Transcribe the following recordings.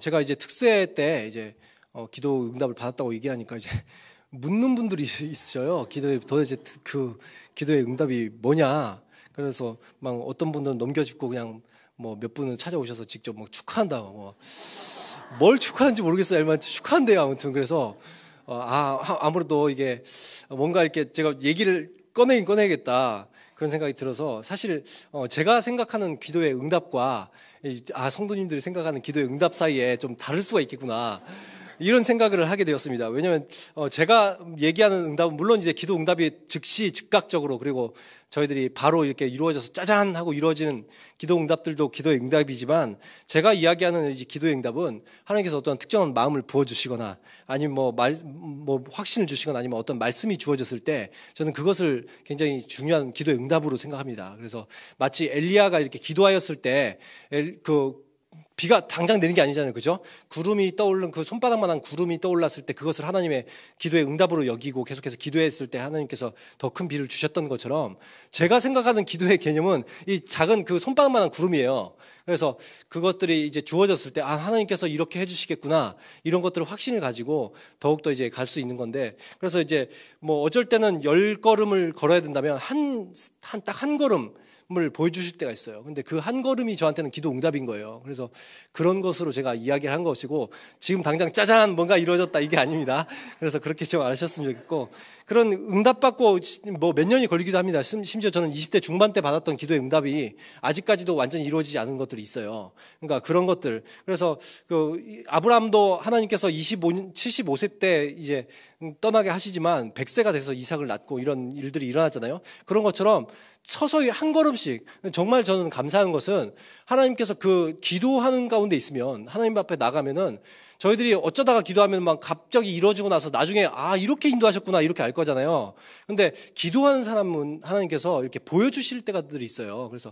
제가 이제 특세 때 이제 기도 응답을 받았다고 얘기하니까 이제 묻는 분들이 있어요. 기도에 도대체 그 기도의 응답이 뭐냐. 그래서 막 어떤 분들은 넘겨짚고 그냥 뭐 몇 분은 찾아오셔서 직접 뭐 축하한다고 뭘 축하하는지 모르겠어요. 얼마나 축하한대요. 아무튼 그래서 아무래도 이게 뭔가 이렇게 제가 얘기를 꺼내긴 꺼내야겠다 그런 생각이 들어서 사실 제가 생각하는 기도의 응답과 성도님들이 생각하는 기도의 응답 사이에 좀 다를 수가 있겠구나. 이런 생각을 하게 되었습니다. 왜냐하면 제가 얘기하는 응답은 물론 이제 기도 응답이 즉시 즉각적으로 그리고 저희들이 바로 이렇게 이루어져서 짜잔 하고 이루어지는 기도 응답들도 기도의 응답이지만 제가 이야기하는 이 기도의 응답은 하나님께서 어떤 특정한 마음을 부어주시거나 아니면 뭐 확신을 주시거나 아니면 어떤 말씀이 주어졌을 때 저는 그것을 굉장히 중요한 기도의 응답으로 생각합니다. 그래서 마치 엘리야가 이렇게 기도하였을 때 비가 당장 내린 게 아니잖아요. 그죠? 구름이 떠오른 그 손바닥만한 구름이 떠올랐을 때 그것을 하나님의 기도의 응답으로 여기고 계속해서 기도했을 때 하나님께서 더 큰 비를 주셨던 것처럼 제가 생각하는 기도의 개념은 이 작은 그 손바닥만한 구름이에요. 그래서 그것들이 이제 주어졌을 때 하나님께서 이렇게 해주시겠구나 이런 것들을 확신을 가지고 더욱더 이제 갈 수 있는 건데 그래서 이제 뭐 어쩔 때는 10걸음을 걸어야 된다면 딱 한 걸음 을 보여주실 때가 있어요. 근데 그 한 걸음이 저한테는 기도 응답인 거예요. 그래서 그런 것으로 제가 이야기를 한 것이고 지금 당장 짜잔 뭔가 이루어졌다 이게 아닙니다. 그래서 그렇게 좀 아셨으면 좋겠고 그런 응답받고 뭐 몇 년이 걸리기도 합니다. 심지어 저는 20대 중반 때 받았던 기도의 응답이 아직까지도 완전히 이루어지지 않은 것들이 있어요. 그러니까 그런 것들. 그래서 아브라함도 하나님께서 75세 때 이제 떠나게 하시지만 100세가 돼서 이삭을 낳고 이런 일들이 일어났잖아요. 그런 것처럼 서서히 한 걸음씩 정말 저는 감사한 것은 하나님께서 그 기도하는 가운데 있으면 하나님 앞에 나가면은 저희들이 어쩌다가 기도하면 막 갑자기 이루어지고 나서 나중에 이렇게 인도하셨구나 이렇게 알 거잖아요. 근데 기도하는 사람은 하나님께서 이렇게 보여주실 때가들이 있어요. 그래서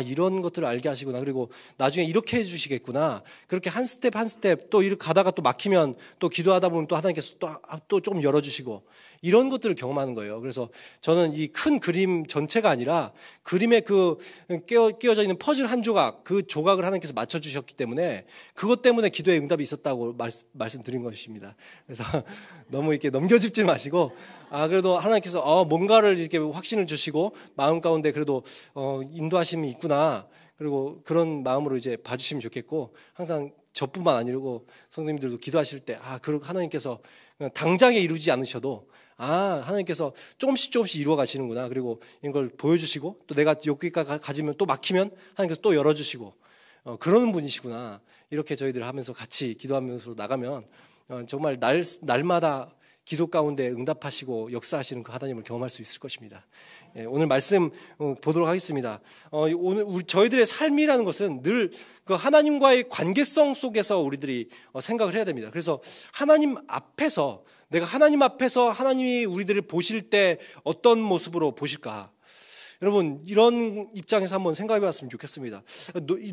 이런 것들을 알게 하시구나. 그리고 나중에 이렇게 해주시겠구나. 그렇게 한 스텝 한 스텝 또 이렇게 가다가 또 막히면 또 기도하다 보면 또 하나님께서 또 조금 열어주시고 이런 것들을 경험하는 거예요. 그래서 저는 이 큰 그림 전체가 아니라 그림에 그 끼워져 있는 퍼즐 한 조각 그 조각을 하나님께서 맞춰주셨기 때문에 그것 때문에 기도의 응답이 있었다고 말씀드린 것입니다. 그래서 너무 이렇게 넘겨짚지 마시고 그래도 하나님께서 뭔가를 이렇게 확신을 주시고 마음 가운데 그래도 인도하심이 있구나. 그리고 그런 마음으로 이제 봐주시면 좋겠고 항상 저뿐만 아니고 성도님들도 기도하실 때 하나님께서 당장에 이루지 않으셔도 하나님께서 조금씩 이루어 가시는구나. 그리고 이걸 보여주시고 또 내가 여기까지 가지면 또 막히면 하나님께서 또 열어주시고 그러는 분이시구나. 이렇게 저희들 하면서 같이 기도하면서 나가면 정말 날마다 기도 가운데 응답하시고 역사하시는 그 하나님을 경험할 수 있을 것입니다. 오늘 말씀 보도록 하겠습니다. 오늘 저희들의 삶이라는 것은 늘 그 하나님과의 관계성 속에서 우리들이 생각을 해야 됩니다. 그래서 하나님 앞에서 내가 하나님 앞에서 하나님이 우리들을 보실 때 어떤 모습으로 보실까? 여러분 이런 입장에서 한번 생각해 봤으면 좋겠습니다.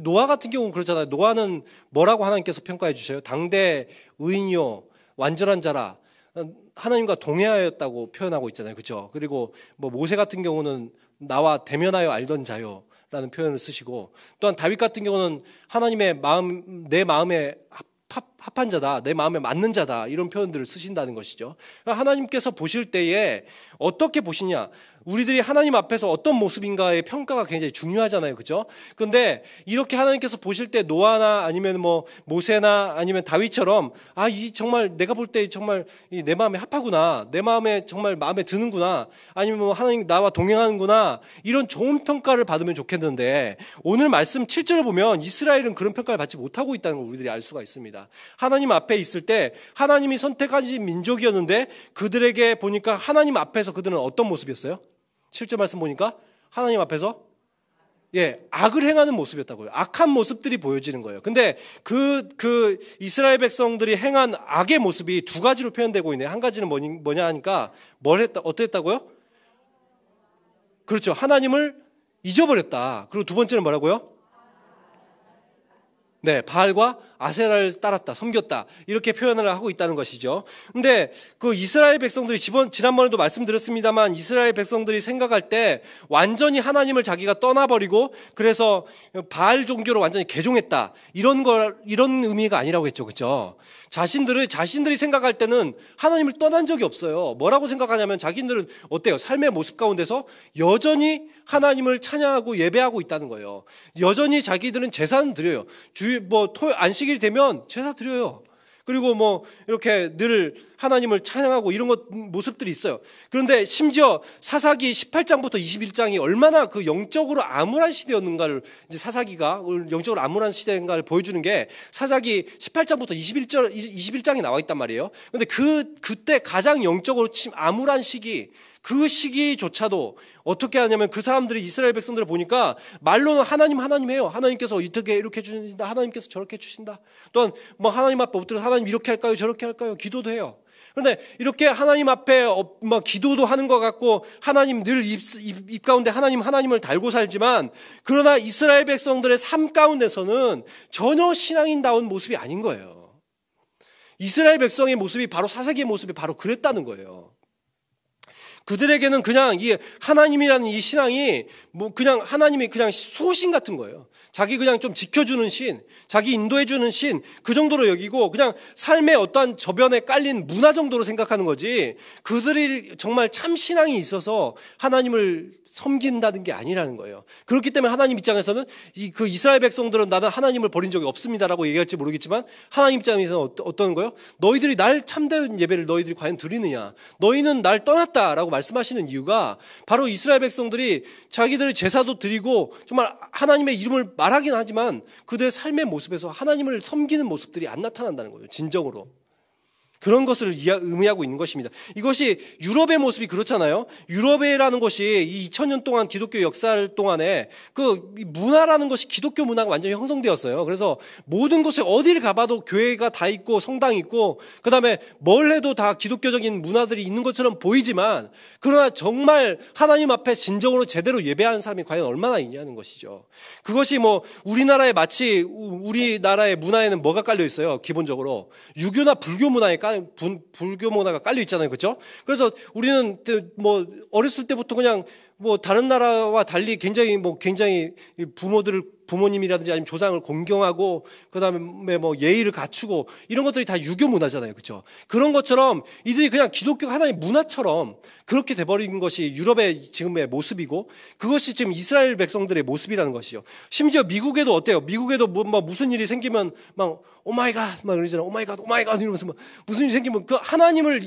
노아 같은 경우는 그렇잖아요. 노아는 뭐라고 하나님께서 평가해 주셔요? 당대 의인이요 완전한 자라 하나님과 동행하였다고 표현하고 있잖아요. 그렇죠? 그리고 뭐 모세 같은 경우는 나와 대면하여 알던 자요 라는 표현을 쓰시고 또한 다윗 같은 경우는 하나님의 마음 내 마음에 합한 자다, 내 마음에 맞는 자다 이런 표현들을 쓰신다는 것이죠. 하나님께서 보실 때에 어떻게 보시냐 우리들이 하나님 앞에서 어떤 모습인가의 평가가 굉장히 중요하잖아요. 그죠? 근데 이렇게 하나님께서 보실 때 노아나 아니면 뭐 모세나 아니면 다윗처럼 이 정말 내가 볼 때 정말 내 마음에 합하구나. 내 마음에 정말 마음에 드는구나. 아니면 뭐 하나님 나와 동행하는구나. 이런 좋은 평가를 받으면 좋겠는데 오늘 말씀 7절을 보면 이스라엘은 그런 평가를 받지 못하고 있다는 걸 우리들이 알 수가 있습니다. 하나님 앞에 있을 때 하나님이 선택하신 민족이었는데 그들에게 보니까 하나님 앞에서 그들은 어떤 모습이었어요? 7절 말씀 보니까 하나님 앞에서 악을 행하는 모습이었다고요. 악한 모습들이 보여지는 거예요. 근데 그 이스라엘 백성들이 행한 악의 모습이 두 가지로 표현되고 있네요. 한 가지는 뭐냐 하니까 어떠했다고요? 그렇죠. 하나님을 잊어버렸다. 그리고 두 번째는 뭐라고요? 네, 바알과 아세라를 따랐다, 섬겼다, 이렇게 표현을 하고 있다는 것이죠. 근데 그 이스라엘 백성들이 지난번에도 말씀드렸습니다만 이스라엘 백성들이 생각할 때 완전히 하나님을 자기가 떠나버리고 그래서 바알 종교로 완전히 개종했다, 이런 의미가 아니라고 했죠. 그죠? 자신들이 생각할 때는 하나님을 떠난 적이 없어요. 뭐라고 생각하냐면 자기들은 어때요? 삶의 모습 가운데서 여전히 하나님을 찬양하고 예배하고 있다는 거예요. 여전히 자기들은 제사는 드려요. 안식일이 되면 제사 드려요. 그리고 이렇게 늘 하나님을 찬양하고 이런 모습들이 있어요. 그런데 심지어 사사기 18장부터 21장이 얼마나 그 영적으로 암울한 시대였는가를, 이제 사사기가 영적으로 암울한 시대인가를 보여주는 게 사사기 18장부터 21장이 나와 있단 말이에요. 그런데 그때 가장 영적으로 암울한 시기, 그 시기조차도 어떻게 하냐면 그 사람들이 이스라엘 백성들을 보니까 말로는 하나님 해요. 하나님께서 이렇게 해주신다. 하나님께서 저렇게 해주신다. 또한 하나님 앞에 엎드려 하나님 이렇게 할까요? 저렇게 할까요? 기도도 해요. 그런데 이렇게 하나님 앞에 기도도 하는 것 같고 하나님 늘 입 가운데 하나님을 달고 살지만, 그러나 이스라엘 백성들의 삶 가운데서는 전혀 신앙인다운 모습이 아닌 거예요. 이스라엘 백성의 모습이 바로 사사기의 모습이 바로 그랬다는 거예요. 그들에게는 그냥 이 하나님이라는 이 신앙이 그냥 하나님이 그냥 수호신 같은 거예요. 자기 그냥 좀 지켜주는 신, 자기 인도해주는 신, 그 정도로 여기고 그냥 삶의 어떠한 저변에 깔린 문화 정도로 생각하는 거지, 그들이 정말 참 신앙이 있어서 하나님을 섬긴다는 게 아니라는 거예요. 그렇기 때문에 하나님 입장에서는 그 이스라엘 백성들은 나는 하나님을 버린 적이 없습니다라고 얘기할지 모르겠지만, 하나님 입장에서는 어떤 거예요? 너희들이 날 참된 예배를 너희들이 과연 드리느냐? 너희는 날 떠났다라고 말씀하시는 이유가 바로 이스라엘 백성들이 자기들의 제사도 드리고 정말 하나님의 이름을 말하긴 하지만 그들의 삶의 모습에서 하나님을 섬기는 모습들이 안 나타난다는 거예요. 진정으로. 그런 것을 의미하고 있는 것입니다. 이것이 유럽의 모습이 그렇잖아요. 유럽이라는 것이 이 2000년 동안 기독교 역사 동안에 그 문화라는 것이 기독교 문화가 완전히 형성되었어요. 그래서 모든 곳에 어디를 가봐도 교회가 다 있고 성당이 있고 그 다음에 뭘 해도 다 기독교적인 문화들이 있는 것처럼 보이지만, 그러나 정말 하나님 앞에 진정으로 제대로 예배하는 사람이 과연 얼마나 있냐는 것이죠. 그것이 우리나라에 마치 우리나라의 문화에는 뭐가 깔려 있어요. 기본적으로 유교나 불교 문화가 깔려 있잖아요. 그렇죠? 그래서 우리는 어렸을 때부터 그냥 다른 나라와 달리 굉장히 부모님이라든지 아니면 조상을 공경하고 그다음에 예의를 갖추고 이런 것들이 다 유교 문화잖아요. 그렇죠? 그런 것처럼 이들이 그냥 기독교 하나의 문화처럼 그렇게 돼버린 것이 유럽의 지금의 모습이고, 그것이 지금 이스라엘 백성들의 모습이라는 것이죠. 심지어 미국에도 어때요? 미국에도 무슨 일이 생기면 오마이갓 그러잖아요. 오마이갓 이러면서 무슨 일이 생기면 그 하나님을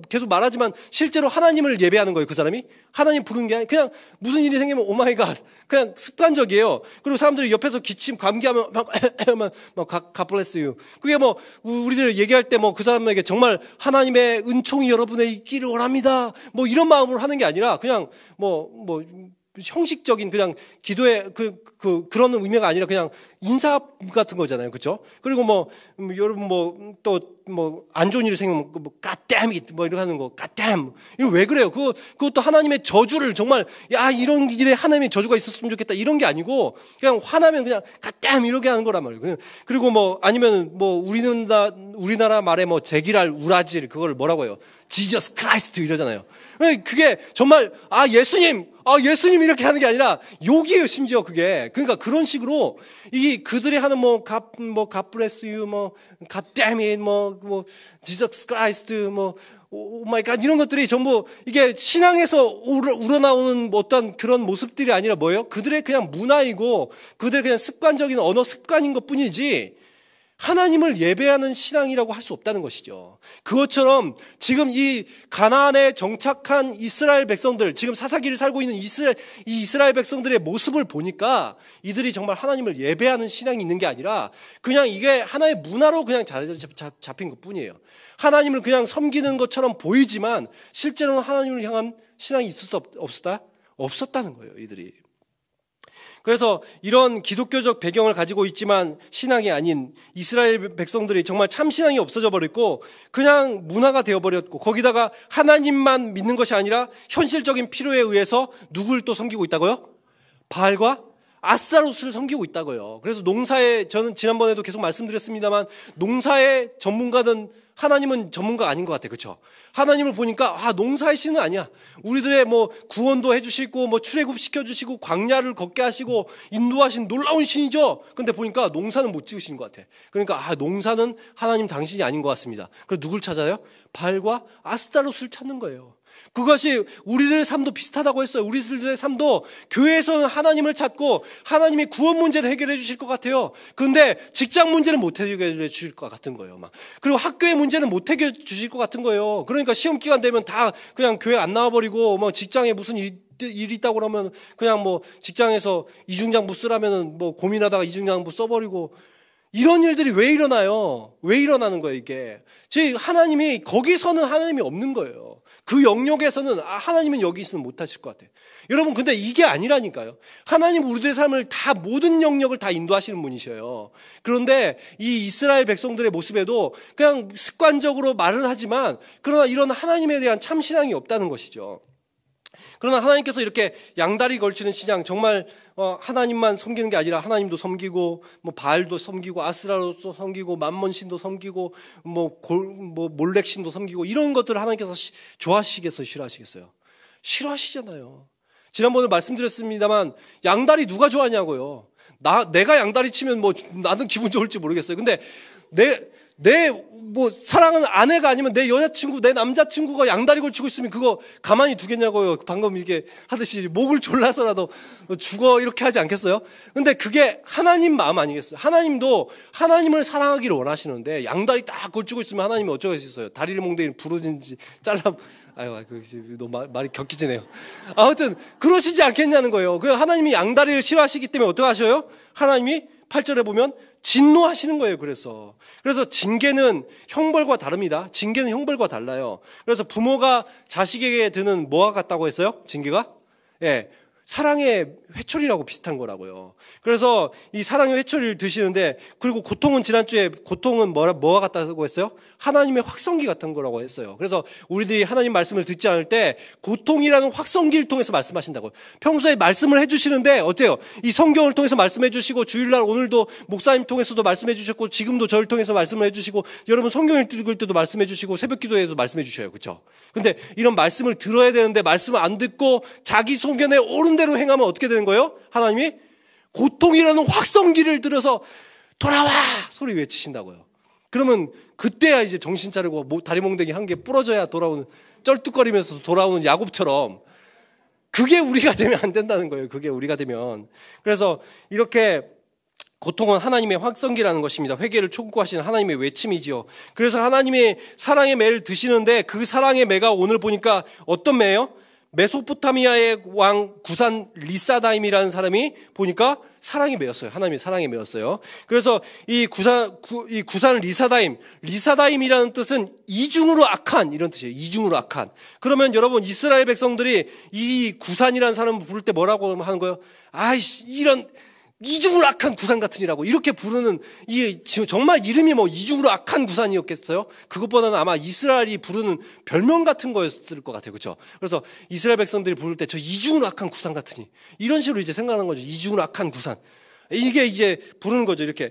계속 말하지만 실제로 하나님을 예배하는 거예요. 그 사람이 하나님 부르는 게 아니라 그냥 무슨 일이 생기면 오마이갓, 그냥 습관적이에요. 그리고 사람들이 옆에서 기침 감기하면 God bless you. 그게 우리들 얘기할 때 그 사람에게 정말 하나님의 은총이 여러분에 있기를 원합니다, 이런 마음으로 하는 게 아니라 그냥 형식적인 그냥 기도의 그런 의미가 아니라 그냥 인사 같은 거잖아요. 그렇죠? 그리고 여러분 안 좋은 일이 생기면 God damn it 이렇게 하는 거, God damn. 이거 왜 그래요? 그것도 하나님의 저주를 정말 이런 일에 하나님의 저주가 있었으면 좋겠다 이런 게 아니고, 그냥 화나면 그냥 God damn 이렇게 하는 거란 말이에요. 그리고 아니면 우리나라 말에 제기랄 우라질, 그걸 뭐라고 해요? Jesus Christ 이러잖아요. 그게 정말 예수님 이렇게 하는 게 아니라 욕이에요. 심지어 그게. 그러니까 그런 식으로 그들이 하는 God bless you, God damn it, Jesus Christ, 오 마이 갓 이런 것들이 전부 이게 신앙에서 우러나오는 어떤 그런 모습들이 아니라 뭐예요? 그들의 그냥 문화이고 그들의 그냥 습관적인 언어 습관인 것뿐이지 하나님을 예배하는 신앙이라고 할 수 없다는 것이죠. 그것처럼 지금 이 가나안에 정착한 이스라엘 백성들, 지금 사사기를 살고 있는 이스라엘 백성들의 모습을 보니까 이들이 정말 하나님을 예배하는 신앙이 있는 게 아니라 그냥 이게 하나의 문화로 그냥 잡힌 것뿐이에요. 하나님을 그냥 섬기는 것처럼 보이지만 실제로는 하나님을 향한 신앙이 있을 수 없었다는 거예요, 이들이. 그래서 이런 기독교적 배경을 가지고 있지만 신앙이 아닌 이스라엘 백성들이 정말 참 신앙이 없어져 버렸고 그냥 문화가 되어버렸고, 거기다가 하나님만 믿는 것이 아니라 현실적인 필요에 의해서 누굴 또 섬기고 있다고요? 바알과 아스타롯을 섬기고 있다고요. 그래서 농사에, 저는 지난번에도 계속 말씀드렸습니다만, 농사의 전문가는, 하나님은 전문가가 아닌 것 같아요. 그렇죠? 하나님을 보니까 농사의 신은 아니야. 우리들의 뭐 구원도 해주시고 뭐 출애굽 시켜주시고 광야를 걷게 하시고 인도하신 놀라운 신이죠. 근데 보니까 농사는 못 지으시는 것 같아. 그러니까 농사는 하나님 당신이 아닌 것 같습니다. 그래서 누굴 찾아요? 바알과 아스타롯을 찾는 거예요. 그것이 우리들의 삶도 비슷하다고 했어요. 우리들의 삶도 교회에서는 하나님을 찾고 하나님이 구원 문제를 해결해 주실 것 같아요. 그런데 직장 문제는 못 해결해 주실 것 같은 거예요. 그리고 학교의 문제는 못 해결해 주실 것 같은 거예요. 그러니까 시험 기간 되면 다 그냥 교회 안 나와버리고 뭐 직장에 무슨 일이 있다고 그러면 그냥 뭐 직장에서 이중장부 쓰라면은 뭐 고민하다가 이중장부 써버리고, 이런 일들이 왜 일어나요? 왜 일어나는 거예요, 이게? 하나님이, 거기서는 하나님이 없는 거예요. 그 영역에서는 하나님은 여기 있으면 못하실 것 같아요. 여러분, 근데 이게 아니라니까요. 하나님 우리들의 삶을 다, 모든 영역을 다 인도하시는 분이셔요. 그런데 이 이스라엘 백성들의 모습에도 그냥 습관적으로 말은 하지만, 그러나 이런 하나님에 대한 참신앙이 없다는 것이죠. 그러나 하나님께서 이렇게 양다리 걸치는 신앙, 정말 하나님만 섬기는 게 아니라 하나님도 섬기고 뭐 바알도 섬기고 아스라로도 섬기고 만몬신도 섬기고 뭐 몰렉신도 섬기고, 이런 것들을 하나님께서 좋아하시겠어요, 싫어하시겠어요? 싫어하시잖아요. 지난번에 말씀드렸습니다만, 양다리 누가 좋아하냐고요. 내가 양다리 치면 뭐 나는 기분 좋을지 모르겠어요. 근데 내 사랑하는 아내가 아니면 내 여자친구, 내 남자친구가 양다리 걸치고 있으면 그거 가만히 두겠냐고요. 방금 이게 하듯이 목을 졸라서라도 죽어, 이렇게 하지 않겠어요? 근데 그게 하나님 마음 아니겠어요? 하나님도 하나님을 사랑하기를 원하시는데 양다리 딱 걸치고 있으면 하나님이 어쩌겠어요? 다리를 몽둥이 부러진지 너무 말이 격해지네요. 아무튼 그러시지 않겠냐는 거예요. 그 하나님이 양다리를 싫어하시기 때문에 어떻게 하셔요? 하나님이 8절에 보면 진노하시는 거예요. 그래서 징계는 형벌과 다릅니다. 징계는 형벌과 달라요. 그래서 부모가 자식에게 드는 뭐와 같다고 했어요? 징계가? 예, 사랑의 회초리라고 비슷한 거라고요. 그래서 이 사랑의 회초리를 드시는데, 그리고 고통은, 지난주에 고통은 뭐와 같다고 했어요? 하나님의 확성기 같은 거라고 했어요. 그래서 우리들이 하나님 말씀을 듣지 않을 때 고통이라는 확성기를 통해서 말씀하신다고요. 평소에 말씀을 해주시는데 어때요? 이 성경을 통해서 말씀해 주시고, 주일날 오늘도 목사님 통해서도 말씀해 주셨고, 지금도 저를 통해서 말씀을 해주시고, 여러분 성경 읽을 때도 말씀해 주시고, 새벽 기도에도 말씀해 주셔요. 그렇죠? 근데 이런 말씀을 들어야 되는데 말씀을 안 듣고 자기 소견에 옳은 대로 행하면 어떻게 되는 거예요? 하나님이 고통이라는 확성기를 들어서 돌아와! 소리 외치신다고요. 그러면 그때야 이제 정신 차리고 다리 몽둥이 한 개 부러져야 돌아오는, 쩔뚝거리면서 돌아오는 야곱처럼, 그게 우리가 되면 안 된다는 거예요. 그게 우리가 되면. 그래서 이렇게 고통은 하나님의 확성기라는 것입니다. 회개를 촉구하시는 하나님의 외침이지요. 그래서 하나님의 사랑의 매를 드시는데, 그 사랑의 매가 오늘 보니까 어떤 매예요? 메소포타미아의 왕 구산 리사다임이라는 사람이 보니까 사랑이 매였어요. 하나님의 사랑이 매였어요. 그래서 이 구산 리사다임이라는 뜻은 이중으로 악한, 이런 뜻이에요. 이중으로 악한. 그러면 여러분, 이스라엘 백성들이 이 구산이라는 사람을 부를 때 뭐라고 하는 거예요? 아이씨, 이런 이중으로 악한 구산 같으니라고 이렇게 부르는, 이 정말 이름이 뭐 이중으로 악한 구산이었겠어요? 그것보다는 아마 이스라엘이 부르는 별명 같은 거였을 것 같아요. 그렇죠? 그래서 이스라엘 백성들이 부를 때 저 이중으로 악한 구산 같으니, 이런 식으로 이제 생각하는 거죠. 이중으로 악한 구산. 이게 이제 부르는 거죠. 이렇게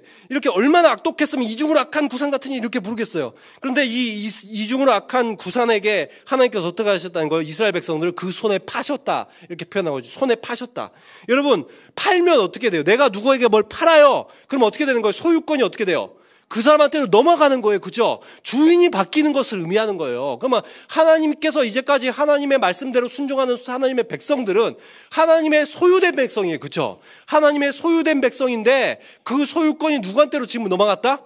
얼마나 악독했으면 이중으로 악한 구산 같으니 이렇게 부르겠어요. 그런데 이 이중으로 악한 구산에게 하나님께서 어떻게 하셨다는 거예요? 이스라엘 백성들을 그 손에 파셨다, 이렇게 표현하고 있죠. 손에 파셨다. 여러분, 팔면 어떻게 돼요? 내가 누구에게 뭘 팔아요? 그럼 어떻게 되는 거예요? 소유권이 어떻게 돼요? 그 사람한테는 넘어가는 거예요. 그죠? 주인이 바뀌는 것을 의미하는 거예요. 그러면 하나님께서 이제까지 하나님의 말씀대로 순종하는 하나님의 백성들은 하나님의 소유된 백성이에요. 그죠? 하나님의 소유된 백성인데, 그 소유권이 누구한테로 지금 넘어갔다?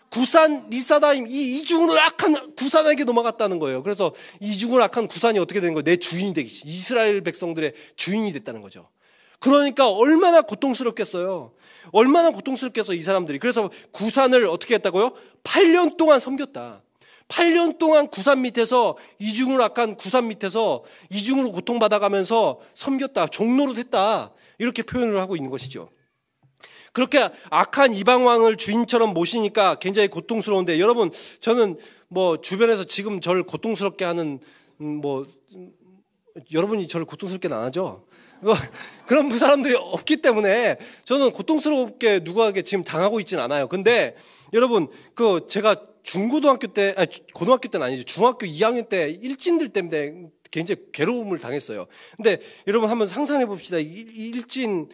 구산 리사다임, 이 이중으로 악한 구산에게 넘어갔다는 거예요. 그래서 이중으로 악한 구산이 어떻게 되는 거예요? 내 주인이 되기, 이스라엘 백성들의 주인이 됐다는 거죠. 그러니까 얼마나 고통스럽겠어요. 얼마나 고통스럽겠어요, 이 사람들이. 그래서 구산을 어떻게 했다고요? 8년 동안 섬겼다. 8년 동안 구산 밑에서, 이중으로 악한 구산 밑에서 이중으로 고통받아가면서 섬겼다. 종노릇 했다. 이렇게 표현을 하고 있는 것이죠. 그렇게 악한 이방왕을 주인처럼 모시니까 굉장히 고통스러운데, 여러분, 저는 뭐 주변에서 지금 저를 고통스럽게 하는, 여러분이 저를 고통스럽게는 안 하죠? 그런 사람들이 없기 때문에 저는 고통스럽게 누구에게 지금 당하고 있지는 않아요. 근데 여러분, 제가 고등학교 때는 아니죠. 중학교 2학년 때 일진들 때문에 굉장히 괴로움을 당했어요. 근데 여러분 한번 상상해 봅시다. 일진,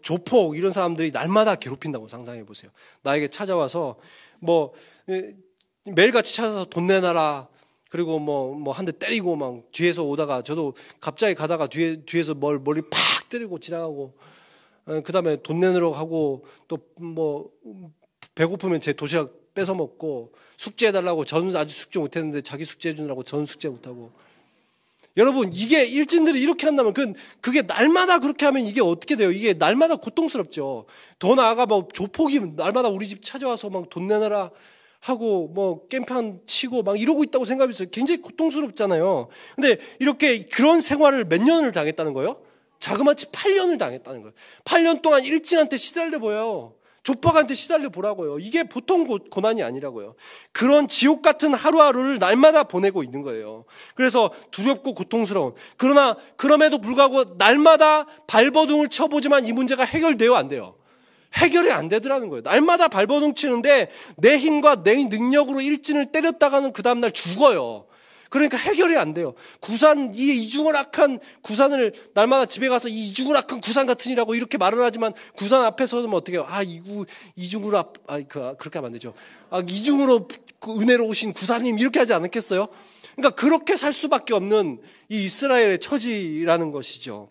조폭 이런 사람들이 날마다 괴롭힌다고 상상해 보세요. 나에게 찾아와서 매일같이 찾아서 돈 내놔라. 그리고 한 대 때리고 막 뒤에서 오다가 저도 갑자기 가다가 뒤에서 머리 팍 때리고 지나가고, 그다음에 돈 내놓으라고 하고, 또 배고프면 제 도시락 뺏어 먹고, 숙제해달라고, 저는 아직 숙제 못했는데 자기 숙제해주느라고 저는 숙제 못하고. 여러분, 이게 일진들이 이렇게 한다면 그게 날마다 그렇게 하면 이게 어떻게 돼요? 이게 날마다 고통스럽죠. 더 나아가 조폭이 날마다 우리 집 찾아와서 막 돈 내놔라 하고 깽판 치고 막 이러고 있다고 생각해보세요. 굉장히 고통스럽잖아요. 근데 이렇게 그런 생활을 몇 년을 당했다는 거예요? 자그마치 8년을 당했다는 거예요. 8년 동안 일진한테 시달려 보여요. 조폭한테 시달려 보라고요. 이게 보통 고난이 아니라고요. 그런 지옥 같은 하루하루를 날마다 보내고 있는 거예요. 그래서 두렵고 고통스러운. 그러나 그럼에도 불구하고 날마다 발버둥을 쳐보지만 이 문제가 해결돼요, 안 돼요? 해결이 안 되더라는 거예요. 날마다 발버둥 치는데 내 힘과 내 능력으로 일진을 때렸다가는 그 다음날 죽어요. 그러니까 해결이 안 돼요. 이 이중을악한 구산을 날마다 집에 가서 이 이중을악한 구산 같으니라고 이렇게 말을 하지만 구산 앞에서는 어떻게 해요? 그렇게 하면 안 되죠. 이중으로 은혜로 오신 구사님 이렇게 하지 않았겠어요? 그러니까 그렇게 살 수밖에 없는 이 이스라엘의 처지라는 것이죠.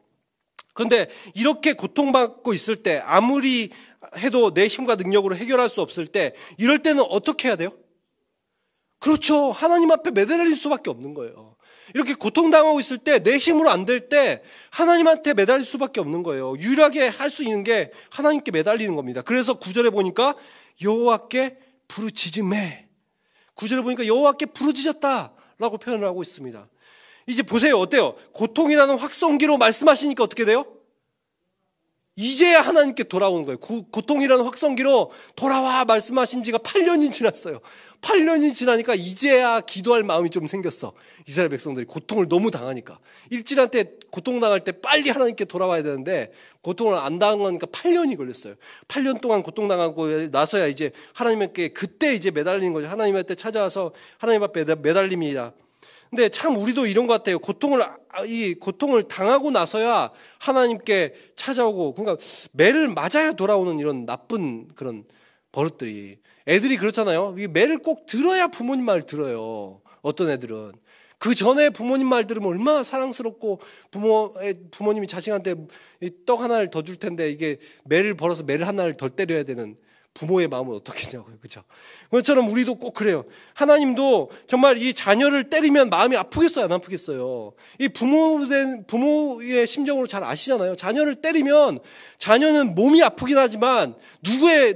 그런데 이렇게 고통받고 있을 때 아무리 해도 내 힘과 능력으로 해결할 수 없을 때 이럴 때는 어떻게 해야 돼요? 그렇죠. 하나님 앞에 매달릴 수밖에 없는 거예요. 이렇게 고통당하고 있을 때 내 힘으로 안 될 때 하나님한테 매달릴 수밖에 없는 거예요. 유일하게 할 수 있는 게 하나님께 매달리는 겁니다. 그래서 9절에 보니까 여호와께 부르짖음에 9절에 보니까 여호와께 부르짖었다라고 표현을 하고 있습니다. 이제 보세요. 어때요? 고통이라는 확성기로 말씀하시니까 어떻게 돼요? 이제야 하나님께 돌아오는 거예요. 고통이라는 확성기로 돌아와 말씀하신 지가 8년이 지났어요. 8년이 지나니까 이제야 기도할 마음이 좀 생겼어. 이스라엘 백성들이 고통을 너무 당하니까. 일진한테 고통당할 때 빨리 하나님께 돌아와야 되는데 고통을 안 당하니까 8년이 걸렸어요. 8년 동안 고통당하고 나서야 이제 하나님께 그때 이제 매달리는 거죠. 하나님한테 찾아와서 하나님 앞에 매달림이라. 근데 참 우리도 이런 것 같아요. 고통을 당하고 나서야 하나님께 찾아오고, 그러니까 매를 맞아야 돌아오는 이런 나쁜 그런 버릇들이. 애들이 그렇잖아요. 매를 꼭 들어야 부모님 말 들어요. 어떤 애들은. 그 전에 부모님 말 들으면 얼마나 사랑스럽고 부모님이 자식한테 떡 하나를 더 줄 텐데 이게 매를 벌어서 매를 하나를 덜 때려야 되는 부모의 마음은 어떻겠냐고요. 그렇죠? 그것처럼 우리도 꼭 그래요. 하나님도 정말 이 자녀를 때리면 마음이 아프겠어요? 안 아프겠어요? 이 부모의 심정으로 잘 아시잖아요. 자녀를 때리면 자녀는 몸이 아프긴 하지만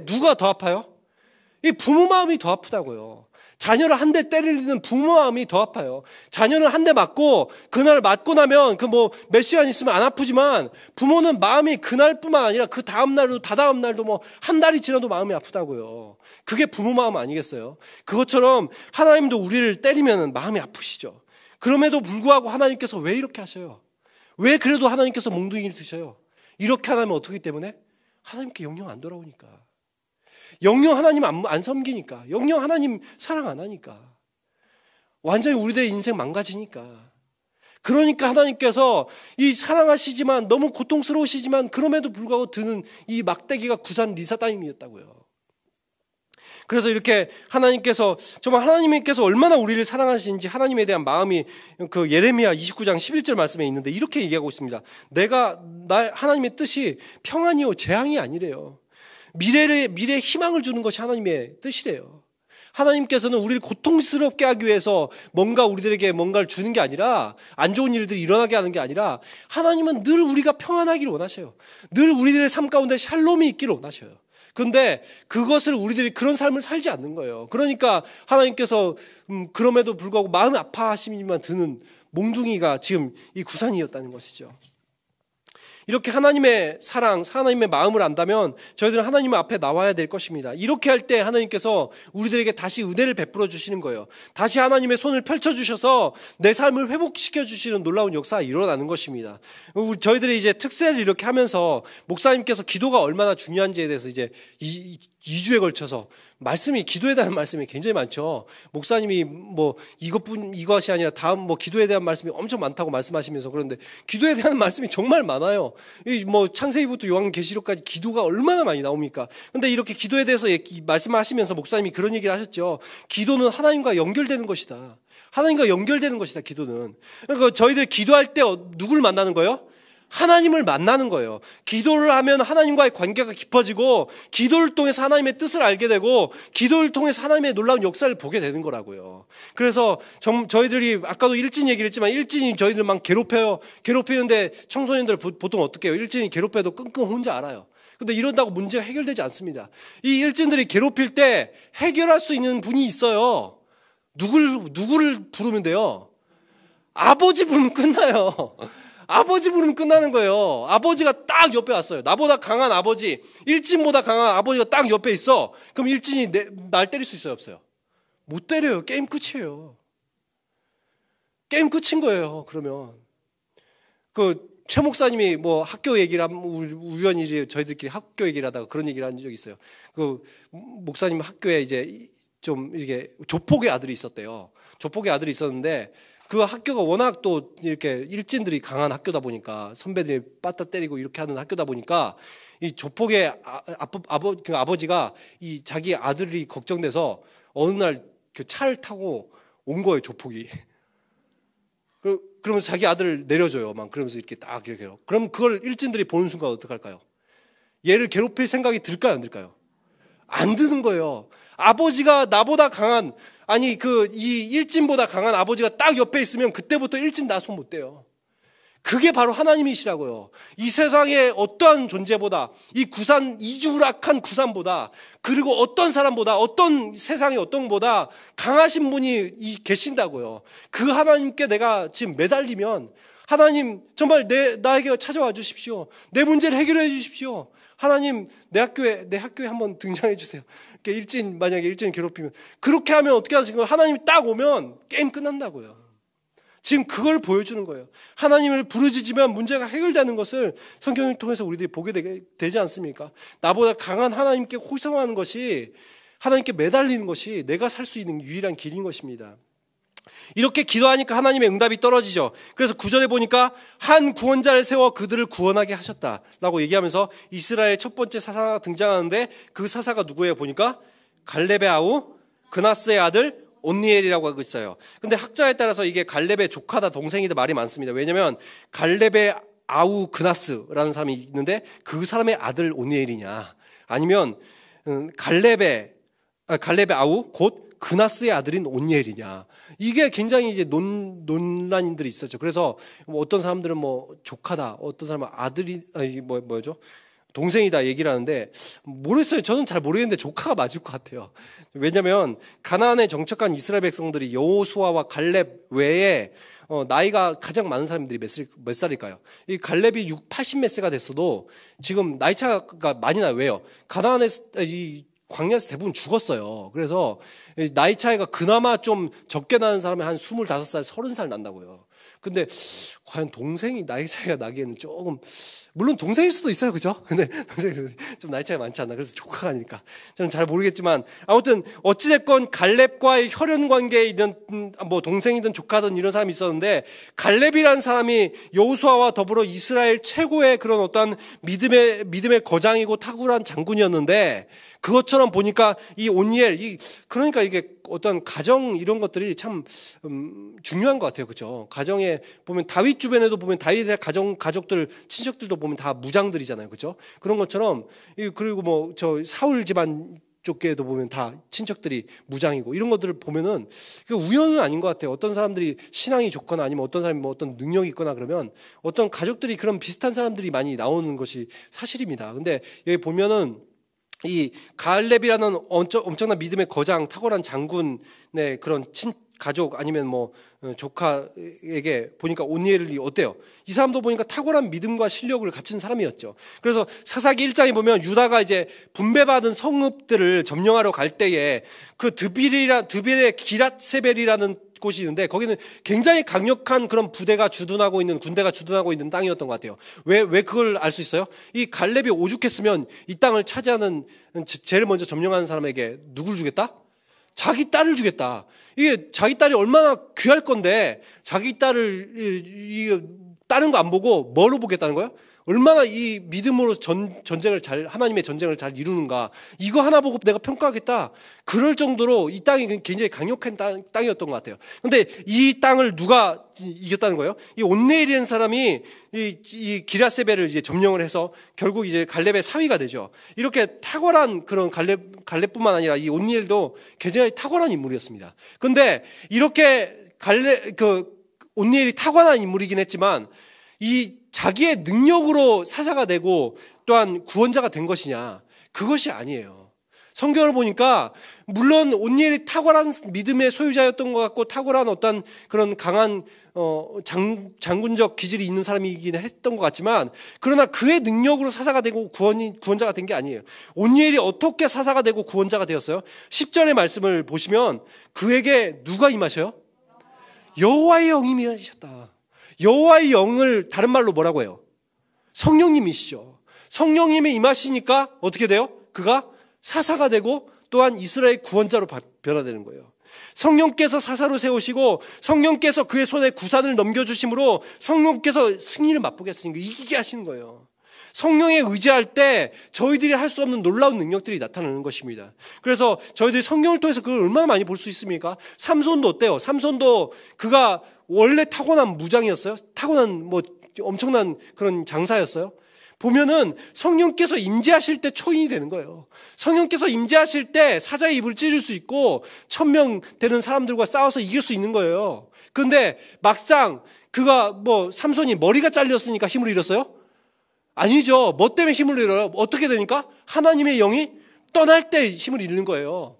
누가 더 아파요? 이 부모 마음이 더 아프다고요. 자녀를 한 대 때리는 부모 마음이 더 아파요. 자녀는 한 대 맞고 그날 맞고 나면 몇 시간 있으면 안 아프지만 부모는 마음이 그날뿐만 아니라 그 다음 날도 다다음 날도 한 달이 지나도 마음이 아프다고요. 그게 부모 마음 아니겠어요? 그것처럼 하나님도 우리를 때리면 마음이 아프시죠. 그럼에도 불구하고 하나님께서 왜 이렇게 하셔요? 왜 그래도 하나님께서 몽둥이를 드셔요? 이렇게 하면 어떻기 때문에? 하나님께 영영 안 돌아오니까. 영영 하나님 안 섬기니까. 영영 하나님 사랑 안 하니까. 완전히 우리들의 인생 망가지니까. 그러니까 하나님께서 이 사랑하시지만 너무 고통스러우시지만 그럼에도 불구하고 드는 이 막대기가 구산 리사다임이었다고요. 그래서 이렇게 정말 하나님께서 얼마나 우리를 사랑하시는지 하나님에 대한 마음이 예레미야 29장 11절 말씀에 있는데 이렇게 얘기하고 있습니다. 하나님의 뜻이 평안이요 재앙이 아니래요. 미래에 희망을 주는 것이 하나님의 뜻이래요. 하나님께서는 우리를 고통스럽게 하기 위해서 우리들에게 뭔가를 주는 게 아니라, 안 좋은 일들이 일어나게 하는 게 아니라, 하나님은 늘 우리가 평안하기를 원하셔요. 늘 우리들의 삶 가운데 샬롬이 있기를 원하셔요. 그런데 그것을 우리들이 그런 삶을 살지 않는 거예요. 그러니까 하나님께서 그럼에도 불구하고 마음이 아파하시지만 드는 몽둥이가 지금 이 구산이었다는 것이죠. 이렇게 하나님의 사랑, 하나님의 마음을 안다면 저희들은 하나님 앞에 나와야 될 것입니다. 이렇게 할 때 하나님께서 우리들에게 다시 은혜를 베풀어 주시는 거예요. 다시 하나님의 손을 펼쳐 주셔서 내 삶을 회복시켜 주시는 놀라운 역사가 일어나는 것입니다. 저희들이 이제 특세를 이렇게 하면서 목사님께서 기도가 얼마나 중요한지에 대해서 이제 2주에 걸쳐서 기도에 대한 말씀이 굉장히 많죠. 목사님이 뭐 이것이 아니라 다음 기도에 대한 말씀이 엄청 많다고 말씀하시면서, 그런데 기도에 대한 말씀이 정말 많아요. 창세기부터 요한계시록까지 기도가 얼마나 많이 나옵니까? 근데 이렇게 기도에 대해서 말씀하시면서 목사님이 그런 얘기를 하셨죠. 기도는 하나님과 연결되는 것이다. 하나님과 연결되는 것이다, 기도는. 그러니까 저희들이 기도할 때 누굴 만나는 거예요? 하나님을 만나는 거예요. 기도를 하면 하나님과의 관계가 깊어지고, 기도를 통해서 하나님의 뜻을 알게 되고, 기도를 통해서 하나님의 놀라운 역사를 보게 되는 거라고요. 그래서 저희들이 아까도 일진 얘기를 했지만, 일진이 저희들 막 괴롭히는데 청소년들 보통 어떻게 해요? 일진이 괴롭혀도 끙끙 혼자 알아요. 근데 이런다고 문제가 해결되지 않습니다. 이 일진들이 괴롭힐 때 해결할 수 있는 분이 있어요. 누구를 부르면 돼요? 아버지 부르면 끝나요. 아버지 부르면 끝나는 거예요. 아버지가 딱 옆에 왔어요. 나보다 강한 아버지, 일진보다 강한 아버지가 딱 옆에 있어. 그럼 일진이 날 때릴 수 있어요, 없어요? 못 때려요. 게임 끝이에요. 게임 끝인 거예요. 그러면 최 목사님이 학교 얘기를 하면, 우연히 저희들끼리 학교 얘기를 하다가 그런 얘기를 한 적이 있어요. 목사님 학교에 이제 좀 이렇게 조폭의 아들이 있었대요. 조폭의 아들이 있었는데, 그 학교가 워낙 또 이렇게 일진들이 강한 학교다 보니까, 선배들이 빠따 때리고 이렇게 하는 학교다 보니까, 이 조폭의 아버지가 이 자기 아들이 걱정돼서 어느 날 그 차를 타고 온 거예요, 조폭이. 그러면서 자기 아들을 내려줘요. 그러면서 이렇게 딱 이렇게. 그럼 그걸 일진들이 보는 순간 어떡할까요? 얘를 괴롭힐 생각이 들까요, 안 들까요? 안 드는 거예요. 아버지가 나보다 강한, 이 일진보다 강한 아버지가 딱 옆에 있으면 그때부터 일진 나 손 못 대요. 그게 바로 하나님이시라고요. 이 세상의 어떠한 존재보다, 이 이주락한 구산보다, 그리고 어떤 사람보다, 어떤 세상의 어떤 보다 강하신 분이 계신다고요. 그 하나님께 내가 지금 매달리면, 하나님 정말 나에게 찾아와 주십시오. 내 문제를 해결해 주십시오. 하나님 내 학교에 한번 등장해 주세요. 만약에 일진 괴롭히면, 그렇게 하면 어떻게 하시고, 하나님이 딱 오면 게임 끝난다고요. 지금 그걸 보여주는 거예요. 하나님을 부르짖으면 문제가 해결되는 것을 성경을 통해서 우리들이 보게 되지 않습니까? 나보다 강한 하나님께 호소하는 것이, 하나님께 매달리는 것이 내가 살 수 있는 유일한 길인 것입니다. 이렇게 기도하니까 하나님의 응답이 떨어지죠. 그래서 9절에 보니까 한 구원자를 세워 그들을 구원하게 하셨다라고 얘기하면서 이스라엘 첫 번째 사사가 등장하는데, 그 사사가 누구예요? 보니까 갈렙의 아우 그나스의 아들 온니엘이라고 하고 있어요. 근데 학자에 따라서 이게 갈렙의 조카다 동생이다 말이 많습니다. 왜냐하면 갈렙의 아우 그나스라는 사람이 있는데, 그 사람의 아들 온니엘이냐, 아니면 갈렙의 아우 곧 그나스의 아들인 온니엘이냐, 이게 굉장히 이제 논란들이 있었죠. 그래서 어떤 사람들은 조카다, 어떤 사람은 아들이 뭐죠? 동생이다 얘기를 하는데, 모르겠어요. 저는 잘 모르겠는데 조카가 맞을 것 같아요. 왜냐하면 가나안에 정착한 이스라엘 백성들이 여호수아와 갈렙 외에 나이가 가장 많은 사람들이 몇 살일까요? 이 갈렙이 80몇 세가 됐어도 지금 나이 차가 많이 나요. 왜요? 가나안에서 광야에서 대부분 죽었어요. 그래서 나이 차이가 그나마 좀 적게 나는 사람이 한 25살, 30살 난다고요. 근데 과연 동생이 나이 차이가 나기에는 조금, 물론 동생일 수도 있어요, 그죠? 근데 동생이 좀 나이 차이가 많지 않나. 그래서 조카가 아니니까 저는 잘 모르겠지만, 아무튼 어찌됐건 갈렙과의 혈연 관계에 있는 동생이든 조카든 이런 사람이 있었는데, 갈렙이라는 사람이 여호수아와 더불어 이스라엘 최고의 그런 어떤 믿음의 거장이고 탁월한 장군이었는데, 그것처럼 보니까 이 온니엘, 그러니까 이게 어떤 가정 이런 것들이 참 중요한 것 같아요, 그렇죠? 가정에 보면 다윗 주변에도 보면 다윗의 가족들, 친척들도 보면 다 무장들이잖아요, 그렇죠? 그런 것처럼, 그리고 저 사울 집안 쪽에도 보면 다 친척들이 무장이고, 이런 것들을 보면은 우연은 아닌 것 같아요. 어떤 사람들이 신앙이 좋거나, 아니면 어떤 사람이 어떤 능력이 있거나 그러면 어떤 가족들이 그런 비슷한 사람들이 많이 나오는 것이 사실입니다. 근데 여기 보면은 이 갈렙이라는 엄청난 믿음의 거장, 탁월한 장군의 그런 가족 아니면 뭐 조카에게 보니까 온니엘이 어때요? 이 사람도 보니까 탁월한 믿음과 실력을 갖춘 사람이었죠. 그래서 사사기 1장에 보면 유다가 이제 분배받은 성읍들을 점령하러 갈 때에 그 드빌의 기랏세벨이라는 곳이 있는데 거기는 굉장히 강력한 그런 군대가 주둔하고 있는 땅이었던 것 같아요. 왜 그걸 알 수 있어요? 이 갈렙이 오죽했으면 이 땅을 차지하는 제일 먼저 점령하는 사람에게 누굴 주겠다? 자기 딸을 주겠다. 이게 자기 딸이 얼마나 귀할 건데 자기 딸을 다른 거 안 보고 뭐로 보겠다는 거예요? 얼마나 이 믿음으로 하나님의 전쟁을 잘 이루는가. 이거 하나 보고 내가 평가하겠다. 그럴 정도로 이 땅이 굉장히 강력한 땅이었던 것 같아요. 근데 이 땅을 누가 이겼다는 거예요? 이 온네일이라는 사람이 이 기랏세벨을 이제 점령을 해서 결국 이제 갈렙의 사위가 되죠. 이렇게 탁월한 그런 갈렙뿐만 아니라 이 온니엘도 굉장히 탁월한 인물이었습니다. 그런데 이렇게 온니엘이 탁월한 인물이긴 했지만 이 자기의 능력으로 사사가 되고 또한 구원자가 된 것이냐? 그것이 아니에요. 성경을 보니까 물론 온니엘이 탁월한 믿음의 소유자였던 것 같고 탁월한 어떤 그런 강한 장군적 기질이 있는 사람이긴 했던 것 같지만 그러나 그의 능력으로 사사가 되고 구원자가 된 게 아니에요. 온니엘이 어떻게 사사가 되고 구원자가 되었어요? 10절의 말씀을 보시면 그에게 누가 임하셔요? 여호와의 영이 임하셨다. 여호와의 영을 다른 말로 뭐라고 해요? 성령님이시죠. 성령님이 임하시니까 어떻게 돼요? 그가 사사가 되고 또한 이스라엘 구원자로 변화되는 거예요. 성령께서 사사로 세우시고 성령께서 그의 손에 구산을 넘겨주심으로 성령께서 승리를 맛보게 하시는 거예요. 이기게 하시는 거예요. 성령에 의지할 때 저희들이 할 수 없는 놀라운 능력들이 나타나는 것입니다. 그래서 저희들이 성경을 통해서 그걸 얼마나 많이 볼 수 있습니까? 삼손도 어때요? 삼손도 그가 원래 타고난 무장이었어요? 타고난 엄청난 그런 장사였어요? 보면은 성령께서 임재하실 때 초인이 되는 거예요. 성령께서 임재하실 때 사자의 입을 찌를 수 있고 1000명 되는 사람들과 싸워서 이길 수 있는 거예요. 그런데 막상 그가 삼손이 머리가 잘렸으니까 힘을 잃었어요? 아니죠. 뭐 때문에 힘을 잃어요? 어떻게 되니까? 하나님의 영이 떠날 때 힘을 잃는 거예요.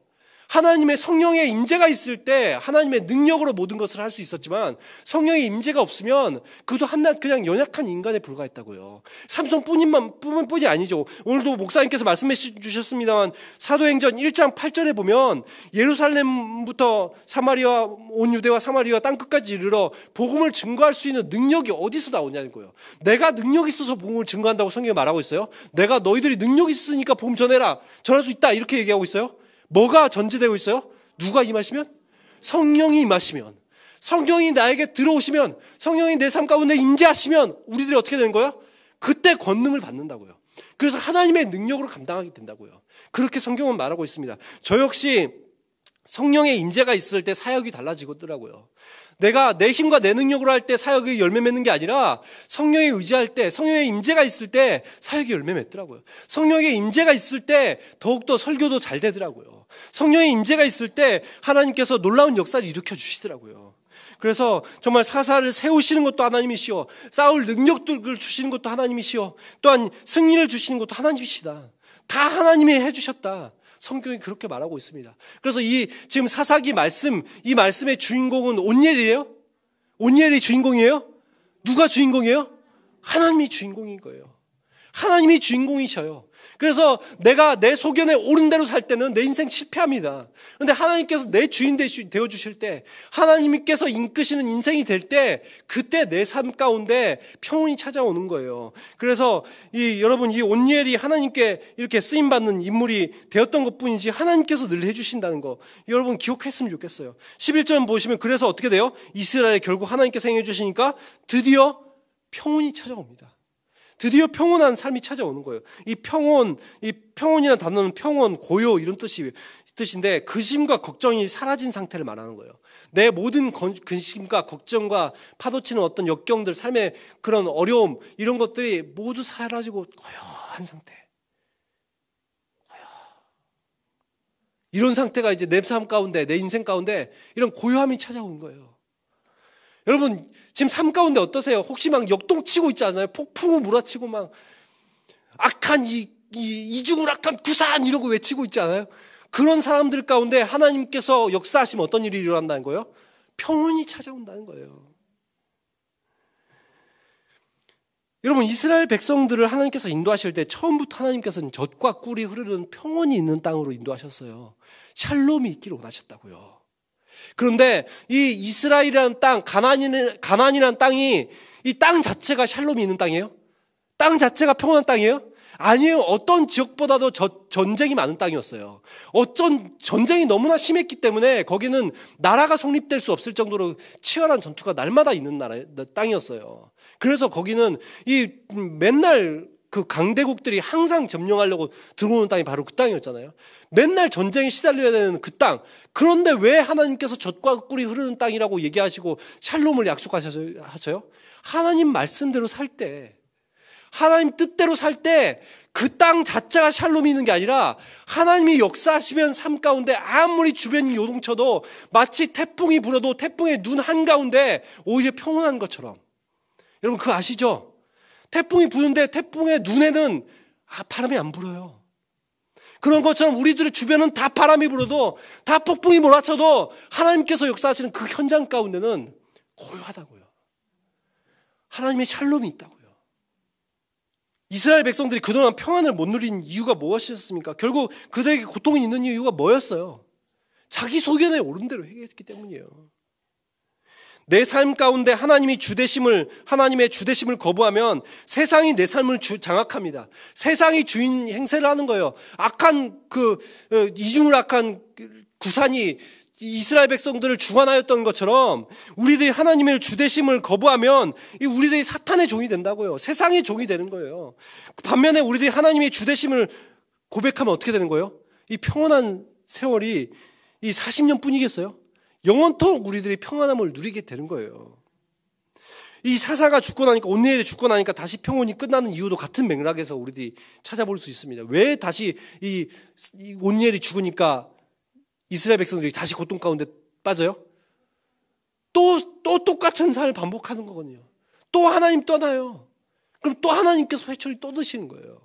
하나님의 성령의 임재가 있을 때 하나님의 능력으로 모든 것을 할 수 있었지만 성령의 임재가 없으면 그도 한낱 그냥 연약한 인간에 불과했다고요. 삼손뿐이 아니죠. 오늘도 목사님께서 말씀해 주셨습니다만 사도행전 1장 8절에 보면 예루살렘부터 사마리아 온 유대와 사마리아 땅끝까지 이르러 복음을 증거할 수 있는 능력이 어디서 나오냐는 거예요. 내가 능력이 있어서 복음을 증거한다고 성경에 말하고 있어요. 내가 너희들이 능력이 있으니까 복음 전해라. 전할 수 있다. 이렇게 얘기하고 있어요. 뭐가 전제되고 있어요? 누가 임하시면? 성령이 임하시면, 성령이 나에게 들어오시면, 성령이 내 삶 가운데 임재하시면 우리들이 어떻게 되는 거예요? 그때 권능을 받는다고요. 그래서 하나님의 능력으로 감당하게 된다고요. 그렇게 성경은 말하고 있습니다. 저 역시 성령의 임재가 있을 때 사역이 달라지더라고요. 내가 내 힘과 내 능력으로 할 때 사역이 열매 맺는 게 아니라 성령에 의지할 때, 성령의 임재가 있을 때 사역이 열매 맺더라고요. 성령의 임재가 있을 때 더욱더 설교도 잘 되더라고요. 성령의 임재가 있을 때 하나님께서 놀라운 역사를 일으켜 주시더라고요. 그래서 정말 사사를 세우시는 것도 하나님이시오, 싸울 능력들을 주시는 것도 하나님이시오, 또한 승리를 주시는 것도 하나님이시다. 다 하나님이 해주셨다. 성경이 그렇게 말하고 있습니다. 그래서 지금 사사기 말씀, 이 말씀의 주인공은 온니엘이에요? 온니엘이 주인공이에요? 누가 주인공이에요? 하나님이 주인공인 거예요. 하나님이 주인공이셔요. 그래서 내가 내 소견에 옳은 대로 살 때는 내 인생 실패합니다. 그런데 하나님께서 내 주인 되어주실 때, 하나님께서 이끄시는 인생이 될 때, 그때 내 삶 가운데 평온이 찾아오는 거예요. 그래서 여러분, 이 온니엘이 하나님께 이렇게 쓰임받는 인물이 되었던 것 뿐이지 하나님께서 늘 해주신다는 거 여러분 기억했으면 좋겠어요. 11절 보시면 그래서 어떻게 돼요? 이스라엘에 결국 하나님께서 행해 주시니까 드디어 평온이 찾아옵니다. 드디어 평온한 삶이 찾아오는 거예요. 이 평온이라는 단어는 평온, 고요 이런 뜻인데 근심과 걱정이 사라진 상태를 말하는 거예요. 내 모든 근심과 걱정과 파도치는 어떤 역경들, 삶의 그런 어려움 이런 것들이 모두 사라지고 고요한 상태. 이런 상태가 이제 내 삶 가운데, 내 인생 가운데 이런 고요함이 찾아오는 거예요. 여러분 지금 삶 가운데 어떠세요? 혹시 막 역동치고 있지 않아요? 폭풍우 몰아치고 막 악한 이중을 악한 구산 이러고 외치고 있지 않아요? 그런 사람들 가운데 하나님께서 역사하시면 어떤 일이 일어난다는 거예요? 평온이 찾아온다는 거예요. 여러분, 이스라엘 백성들을 하나님께서 인도하실 때 처음부터 하나님께서는 젖과 꿀이 흐르는 평온이 있는 땅으로 인도하셨어요. 샬롬이 있기를 원하셨다고요. 그런데 이 이스라엘이라는 땅, 가나안이라는 땅이, 이 땅 자체가 샬롬이 있는 땅이에요? 땅 자체가 평온한 땅이에요? 아니에요. 어떤 지역보다도 전쟁이 많은 땅이었어요. 어쩐 전쟁이 너무나 심했기 때문에 거기는 나라가 성립될 수 없을 정도로 치열한 전투가 날마다 있는 땅이었어요. 그래서 거기는 맨날 그 강대국들이 항상 점령하려고 들어오는 땅이 바로 그 땅이었잖아요. 맨날 전쟁에 시달려야 되는 그 땅. 그런데 왜 하나님께서 젖과 꿀이 흐르는 땅이라고 얘기하시고 샬롬을 약속하셔요? 하나님 말씀대로 살 때, 하나님 뜻대로 살 때 그 땅 자체가 샬롬이 있는 게 아니라 하나님이 역사하시면 삶 가운데 아무리 주변이 요동쳐도 마치 태풍이 불어도 태풍의 눈 한가운데 오히려 평온한 것처럼. 여러분 그거 아시죠? 태풍이 부는데 태풍의 눈에는 바람이 안 불어요. 그런 것처럼 우리들의 주변은 다 바람이 불어도 다 폭풍이 몰아쳐도 하나님께서 역사하시는 그 현장 가운데는 고요하다고요. 하나님의 샬롬이 있다고요. 이스라엘 백성들이 그동안 평안을 못 누린 이유가 무엇이었습니까? 결국 그들에게 고통이 있는 이유가 뭐였어요? 자기 소견에 옳은 대로 행했기 때문이에요. 내 삶 가운데 하나님의 주대심을 거부하면 세상이 내 삶을 장악합니다. 세상이 주인 행세를 하는 거예요. 이중을 악한 구산이 이스라엘 백성들을 주관하였던 것처럼 우리들이 하나님의 주대심을 거부하면 우리들이 사탄의 종이 된다고요. 세상의 종이 되는 거예요. 반면에 우리들이 하나님의 주대심을 고백하면 어떻게 되는 거예요? 이 평온한 세월이 이 40년 뿐이겠어요? 영원토록 우리들이 평안함을 누리게 되는 거예요. 이 사사가 죽고 나니까, 온니엘이 죽고 나니까 다시 평온이 끝나는 이유도 같은 맥락에서 우리들이 찾아볼 수 있습니다. 왜 다시 이 온니엘이 죽으니까 이스라엘 백성들이 다시 고통 가운데 빠져요? 또 똑같은 삶을 반복하는 거거든요. 또 하나님 떠나요. 그럼 또 하나님께서 회초리 또 드시는 거예요.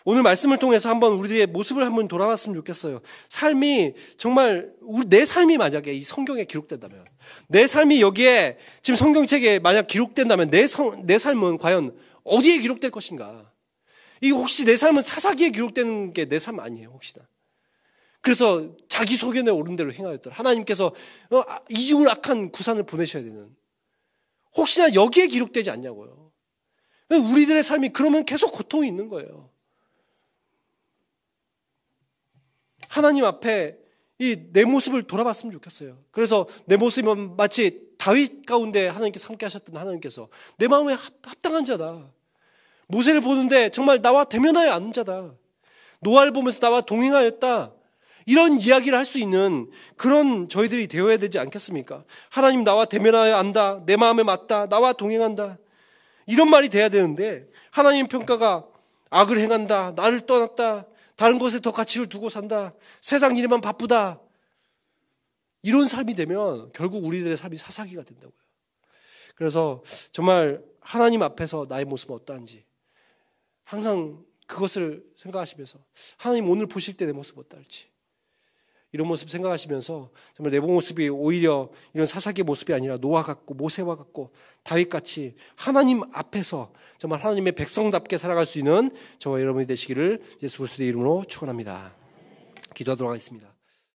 오늘 말씀을 통해서 한번 우리들의 모습을 한번 돌아봤으면 좋겠어요. 삶이 정말 내 삶이 만약에 이 성경에 기록된다면, 내 삶이 여기에 지금 성경책에 만약 기록된다면 내 삶은 과연 어디에 기록될 것인가? 이 혹시 내 삶은 사사기에 기록되는 게 내 삶 아니에요, 혹시나? 그래서 자기 소견에 옳은 대로 행하였더라. 하나님께서 이중을 악한 구산을 보내셔야 되는, 혹시나 여기에 기록되지 않냐고요. 우리들의 삶이 그러면 계속 고통이 있는 거예요. 하나님 앞에 내 모습을 돌아봤으면 좋겠어요. 그래서 내 모습은 마치 다윗 가운데 하나님께서 함께 하셨던 하나님께서 내 마음에 합당한 자다. 모세를 보는데 정말 나와 대면하여 아는 자다. 노아를 보면서 나와 동행하였다. 이런 이야기를 할 수 있는 그런 저희들이 되어야 되지 않겠습니까? 하나님 나와 대면하여 안다. 내 마음에 맞다. 나와 동행한다. 이런 말이 돼야 되는데 하나님 평가가 악을 행한다. 나를 떠났다. 다른 곳에 더 가치를 두고 산다. 세상 일에만 바쁘다. 이런 삶이 되면 결국 우리들의 삶이 사사기가 된다고요. 그래서 정말 하나님 앞에서 나의 모습은 어떠한지 항상 그것을 생각하시면서 하나님 오늘 보실 때 내 모습 어떨지 이런 모습 생각하시면서 정말 내 모습이 오히려 이런 사사기의 모습이 아니라 노아 같고 모세와 같고 다윗같이 하나님 앞에서 정말 하나님의 백성답게 살아갈 수 있는 저와 여러분이 되시기를 예수 그리스도의 이름으로 축원합니다. 기도하도록 하겠습니다.